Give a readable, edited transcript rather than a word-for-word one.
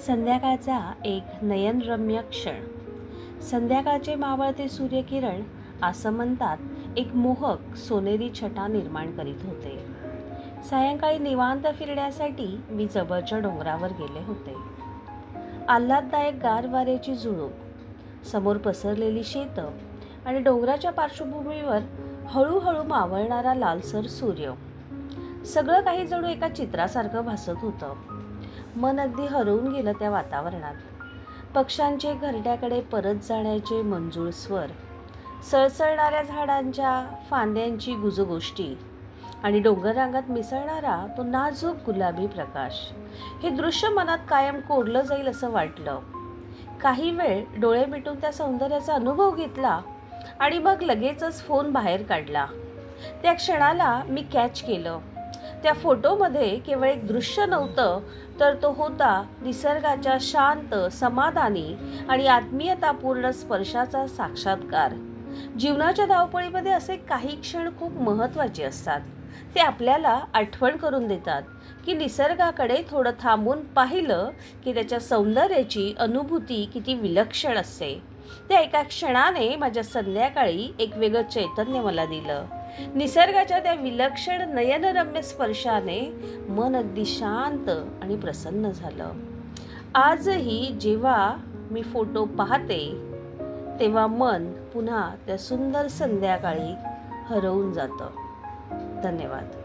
संध्याकाळचा एक नयनरम्य क्षण. संध्याकाळचे मावळते सूर्यकिरण आसमंतात एक मोहक सोनेरी छटा निर्माण करीत होते. सायंकाळी निवांत फिरण्यासाठी मी जवळच्या डोंगरावर गेले होते. आल्हाददायक गार वाऱ्याची झुळूक, समोर पसरलेली शेतं आणि डोंगराच्या पार्श्वभूमीवर हळूहळू मावळणारा लालसर सूर्य, सगळं काही जणू एका चित्रासारखं भासत होतं. मन अगदी हरवून गेलं त्या वातावरणात. पक्ष्यांचे घरट्याकडे परत जाण्याचे मंजूळ स्वर, सळसळणाऱ्या झाडांच्या फांद्यांची गुजगोष्टी आणि डोंगररांगात मिसळणारा तो नाजूक गुलाबी प्रकाश, हे दृश्य मनात कायम कोरलं जाईल असं वाटलं. काही वेळ डोळे मिटून त्या सौंदर्याचा अनुभव घेतला आणि मग लगेचच फोन बाहेर काढला. त्या क्षणाला मी कॅच केलं. त्या फोटोमध्ये केवळ एक दृश्य नव्हतं, तर तो होता निसर्गाच्या शांत, समाधानी आणि आत्मीयतापूर्ण स्पर्शाचा साक्षात्कार. जीवनाच्या धावपळीमध्ये असे काही क्षण खूप महत्त्वाचे असतात. ते आपल्याला आठवण करून देतात की निसर्गाकडे थोडं थांबून पाहिलं की त्याच्या सौंदर्याची अनुभूती किती विलक्षण असते. त्या एका क्षणाने माझ्या संध्याकाळी एक वेगळं चैतन्य मला दिलं. निसर्गाच्या त्या विलक्षण नयनरम्य स्पर्शाने मन अगदी शांत आणि प्रसन्न झालं. आजही जेव्हा मी फोटो पाहते तेव्हा मन पुन्हा त्या सुंदर संध्याकाळी हरवून जातं. धन्यवाद.